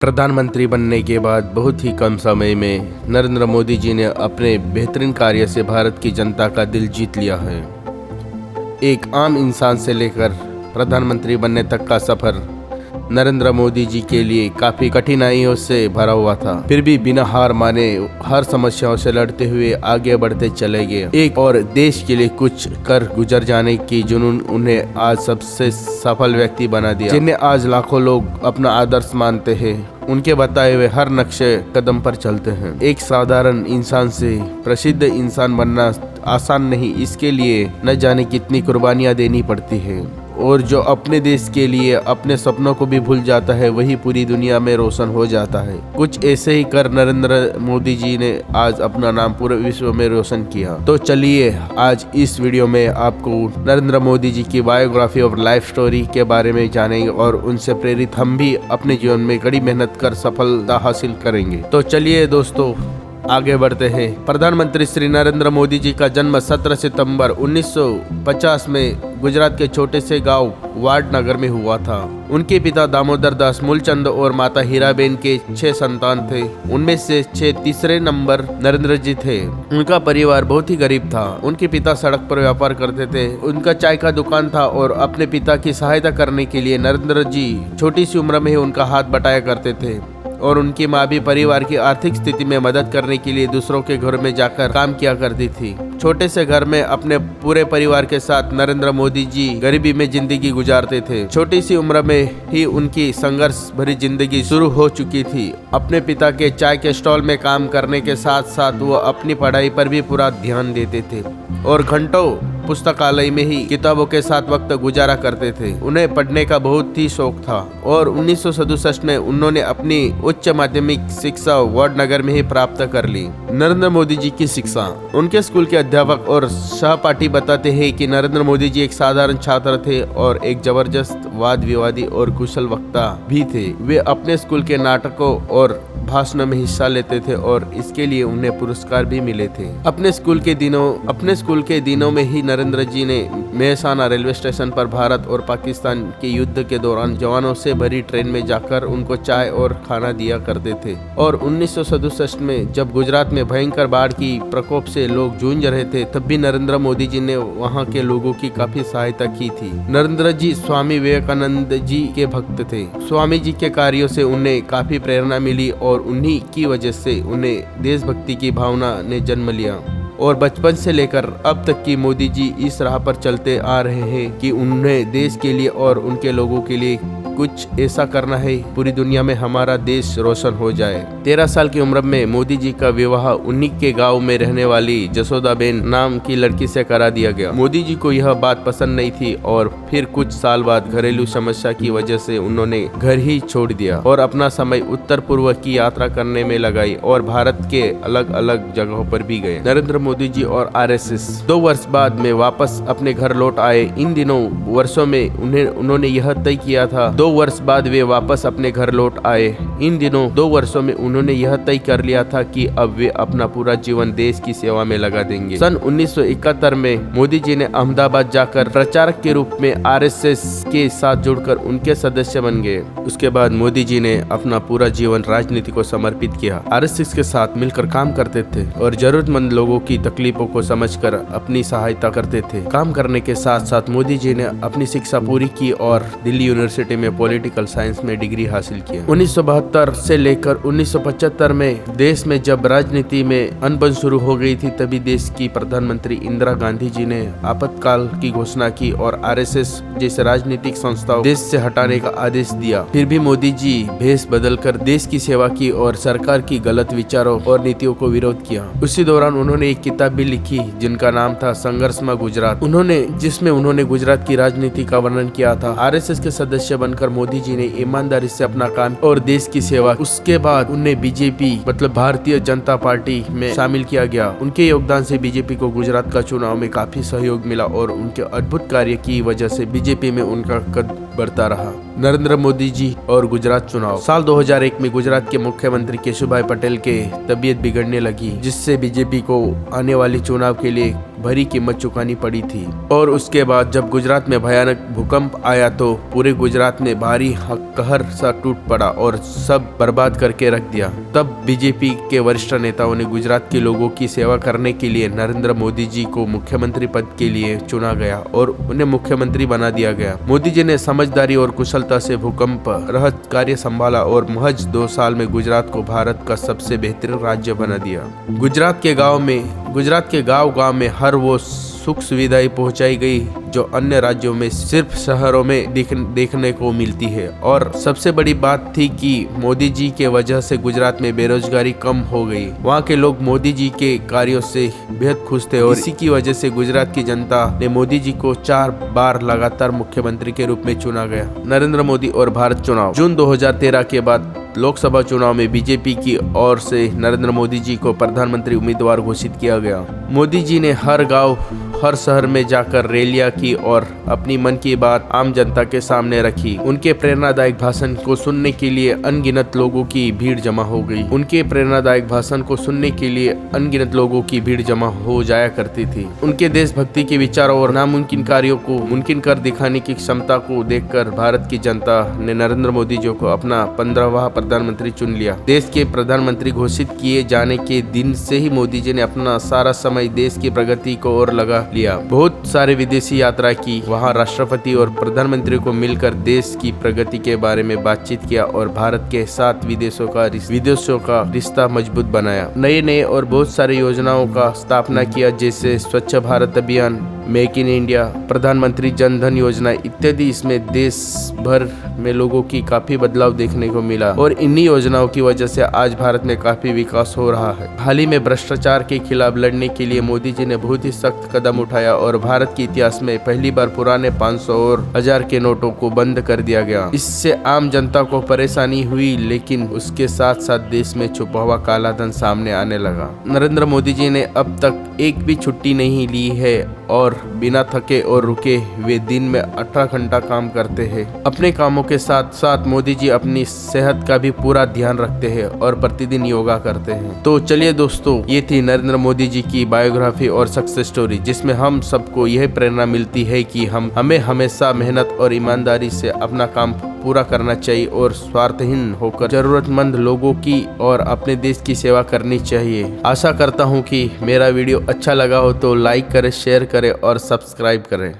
प्रधानमंत्री बनने के बाद बहुत ही कम समय में नरेंद्र मोदी जी ने अपने बेहतरीन कार्य से भारत की जनता का दिल जीत लिया है। एक आम इंसान से लेकर प्रधानमंत्री बनने तक का सफर नरेंद्र मोदी जी के लिए काफी कठिनाइयों से भरा हुआ था, फिर भी बिना हार माने हर समस्याओं से लड़ते हुए आगे बढ़ते चले गए। एक और देश के लिए कुछ कर गुजर जाने की जुनून उन्हें आज सबसे सफल व्यक्ति बना दिया, जिन्हें आज लाखों लोग अपना आदर्श मानते हैं। उनके बताए हुए हर नक्शे कदम पर चलते हैं। एक साधारण इंसान से प्रसिद्ध इंसान बनना आसान नहीं, इसके लिए न जाने कितनी कुर्बानियां देनी पड़ती है। और जो अपने देश के लिए अपने सपनों को भी भूल जाता है, वही पूरी दुनिया में रोशन हो जाता है। कुछ ऐसे ही कर नरेंद्र मोदी जी ने आज अपना नाम पूरे विश्व में रोशन किया। तो चलिए आज इस वीडियो में आपको नरेंद्र मोदी जी की बायोग्राफी और लाइफ स्टोरी के बारे में जानेंगे और उनसे प्रेरित हम भी अपने जीवन में कड़ी मेहनत कर सफलता हासिल करेंगे। तो चलिए दोस्तों आगे बढ़ते हैं। प्रधानमंत्री श्री नरेंद्र मोदी जी का जन्म 17 सितंबर 1950 में गुजरात के छोटे से गांव वाडनगर में हुआ था। उनके पिता दामोदर दास मूलचंद और माता हीराबेन के 6 संतान थे। उनमें से 6 तीसरे नंबर नरेंद्र जी थे। उनका परिवार बहुत ही गरीब था। उनके पिता सड़क पर व्यापार करते थे। उनका चाय का दुकान था और अपने पिता की सहायता करने के लिए नरेंद्र जी छोटी सी उम्र में ही उनका हाथ बटाया करते थे। और उनकी माँ भी परिवार की आर्थिक स्थिति में मदद करने के लिए दूसरों के घर में जाकर काम किया करती थी। छोटे से घर में अपने पूरे परिवार के साथ नरेंद्र मोदी जी गरीबी में जिंदगी गुजारते थे। छोटी सी उम्र में ही उनकी संघर्ष भरी जिंदगी शुरू हो चुकी थी। अपने पिता के चाय के स्टॉल में काम करने के साथ साथ वो अपनी पढ़ाई पर भी पूरा ध्यान देते थे और घंटों पुस्तकालय में ही किताबों के साथ वक्त गुजारा करते थे। उन्हें पढ़ने का बहुत ही शौक था और 1967 में उन्होंने अपनी उच्च माध्यमिक शिक्षा वाडनगर में ही प्राप्त कर ली। नरेंद्र मोदी जी की शिक्षा। उनके स्कूल के अध्यापक और सहपाठी बताते हैं कि नरेंद्र मोदी जी एक साधारण छात्र थे और एक जबरदस्त वाद विवादी और कुशल वक्ता भी थे। वे अपने स्कूल के नाटकों और भाषणों में हिस्सा लेते थे और इसके लिए उन्हें पुरस्कार भी मिले थे। अपने स्कूल के दिनों में ही नरेंद्र जी ने मेहसाना रेलवे स्टेशन पर भारत और पाकिस्तान के युद्ध के दौरान जवानों से भरी ट्रेन में जाकर उनको चाय और खाना दिया करते थे। और 1967 में जब गुजरात में भयंकर बाढ़ की प्रकोप से लोग जूझ रहे थे, तब भी नरेंद्र मोदी जी ने वहां के लोगों की काफी सहायता की थी। नरेंद्र जी स्वामी विवेकानंद जी के भक्त थे। स्वामी जी के कार्यों से उन्हें काफी प्रेरणा मिली और उन्हीं की वजह से उन्हें देशभक्ति की भावना ने जन्म लिया। और बचपन से लेकर अब तक की मोदी जी इस राह पर चलते आ रहे हैं कि उन्हें देश के लिए और उनके लोगों के लिए कुछ ऐसा करना है, पूरी दुनिया में हमारा देश रोशन हो जाए। 13 साल की उम्र में मोदी जी का विवाह उन्हीं के गांव में रहने वाली जसोदाबेन नाम की लड़की से करा दिया गया। मोदी जी को यह बात पसंद नहीं थी और फिर कुछ साल बाद घरेलू समस्या की वजह से उन्होंने घर ही छोड़ दिया और अपना समय उत्तर पूर्व की यात्रा करने में लगाई और भारत के अलग अलग जगहों पर भी गए। नरेंद्र मोदी जी और आरएसएस 2 वर्ष बाद में वापस अपने घर लौट आए। इन दिनों वर्षों में उन्होंने यह तय किया था 2 वर्ष बाद वे वापस अपने घर लौट आए। इन दिनों 2 वर्षों में उन्होंने यह तय कर लिया था कि अब वे अपना पूरा जीवन देश की सेवा में लगा देंगे। सन 1971 में मोदी जी ने अहमदाबाद जाकर प्रचारक के रूप में आरएसएस के साथ जुड़कर उनके सदस्य बन गए। उसके बाद मोदी जी ने अपना पूरा जीवन राजनीति को समर्पित किया। आरएसएस के साथ मिलकर काम करते थे और जरूरतमंद लोगों की तकलीफों को समझकर अपनी सहायता करते थे। काम करने के साथ साथ मोदी जी ने अपनी शिक्षा पूरी की और दिल्ली यूनिवर्सिटी में पॉलिटिकल साइंस में डिग्री हासिल किया। 1972 से लेकर 1975 में देश में जब राजनीति में अनबन शुरू हो गई थी, तभी देश की प्रधानमंत्री इंदिरा गांधी जी ने आपातकाल की घोषणा की और आरएसएस जैसे राजनीतिक संस्थाओं देश से हटाने का आदेश दिया। फिर भी मोदी जी भेष बदलकर देश की सेवा की और सरकार की गलत विचारों और नीतियों को विरोध किया। उसी दौरान उन्होंने एक किताब भी लिखी जिनका नाम था संघर्षमय गुजरात, जिसमें उन्होंने गुजरात की राजनीति का वर्णन किया था। आरएसएस के सदस्य बनकर मोदी जी ने ईमानदारी से अपना काम और देश की सेवा। उसके बाद उन्हें बीजेपी मतलब भारतीय जनता पार्टी में शामिल किया गया। उनके योगदान से बीजेपी को गुजरात का चुनाव में काफी सहयोग मिला और उनके अद्भुत कार्य की वजह से बीजेपी में उनका कद बढ़ता रहा। नरेंद्र मोदी जी और गुजरात चुनाव। साल 2001 में गुजरात के मुख्यमंत्री केशुभाई पटेल के तबीयत बिगड़ने लगी, जिससे बीजेपी को आने वाली चुनाव के लिए भरी कीमत चुकानी पड़ी थी। और उसके बाद जब गुजरात में भयानक भूकंप आया तो पूरे गुजरात में भारी कहर सा टूट पड़ा और सब बर्बाद करके रख दिया। तब बीजेपी के वरिष्ठ नेताओं ने गुजरात के लोगों की सेवा करने के लिए नरेंद्र मोदी जी को मुख्यमंत्री पद के लिए चुना गया और उन्हें मुख्यमंत्री बना दिया गया। मोदी जी ने समझदारी और कुशलता से भूकंप राहत कार्य संभाला और महज 2 साल में गुजरात को भारत का सबसे बेहतरीन राज्य बना दिया। गुजरात के गांव में हर वो सुख सुविधाएं पहुंचाई गई जो अन्य राज्यों में सिर्फ शहरों में देखने को मिलती है। और सबसे बड़ी बात थी कि मोदी जी के वजह से गुजरात में बेरोजगारी कम हो गई। वहाँ के लोग मोदी जी के कार्यों से बेहद खुश थे और इसी की वजह से गुजरात की जनता ने मोदी जी को 4 बार लगातार मुख्यमंत्री के रूप में चुना गया। नरेंद्र मोदी और भारत चुनाव। जून 2013 के बाद लोकसभा चुनाव में बीजेपी की ओर से नरेंद्र मोदी जी को प्रधानमंत्री उम्मीदवार घोषित किया गया। मोदी जी ने हर गांव हर शहर में जाकर रैलियां की और अपनी मन की बात आम जनता के सामने रखी। उनके प्रेरणादायक भाषण को सुनने के लिए अनगिनत लोगों की भीड़ जमा हो जाया करती थी। उनके देशभक्ति के विचारों और नामुमकिन कार्यों को मुमकिन कर दिखाने की क्षमता को देखकर भारत की जनता ने नरेंद्र मोदी जी को अपना 15वां प्रधानमंत्री चुन लिया। देश के प्रधानमंत्री घोषित किए जाने के दिन से ही मोदी जी ने अपना सारा समय देश की प्रगति को ओर लगा लिया। बहुत सारे विदेशी यात्रा की, वहां राष्ट्रपति और प्रधानमंत्री को मिलकर देश की प्रगति के बारे में बातचीत किया और भारत के साथ विदेशों का रिश्ता मजबूत बनाया। नए और बहुत सारी योजनाओं का स्थापना किया, जैसे स्वच्छ भारत अभियान, मेक इन इंडिया, प्रधानमंत्री जन धन योजना इत्यादि। इसमें देश भर में लोगों की काफी बदलाव देखने को मिला और इन्हीं योजनाओं की वजह से आज भारत में काफी विकास हो रहा है। हाल ही में भ्रष्टाचार के खिलाफ लड़ने के लिए मोदी जी ने बहुत ही सख्त कदम उठाया और भारत के इतिहास में पहली बार पुराने 500 और 1000 के नोटों को बंद कर दिया गया। इससे आम जनता को परेशानी हुई, लेकिन उसके साथ साथ देश में छुपा हुआ काला धन सामने आने लगा। नरेंद्र मोदी जी ने अब तक एक भी छुट्टी नहीं ली है और बिना थके और रुके वे दिन में 18 घंटा काम करते हैं। अपने कामों के साथ साथ मोदी जी अपनी सेहत का भी पूरा ध्यान रखते हैं और प्रतिदिन योगा करते हैं। तो चलिए दोस्तों, ये थी नरेंद्र मोदी जी की बायोग्राफी और सक्सेस स्टोरी, जिसमें हम सबको यह प्रेरणा मिलती है कि हमें हमेशा मेहनत और ईमानदारी से अपना काम पूरा करना चाहिए और स्वार्थहीन होकर जरूरतमंद लोगों की और अपने देश की सेवा करनी चाहिए। आशा करता हूँ कि मेरा वीडियो अच्छा लगा हो तो लाइक करें, शेयर करें और सब्सक्राइब करें।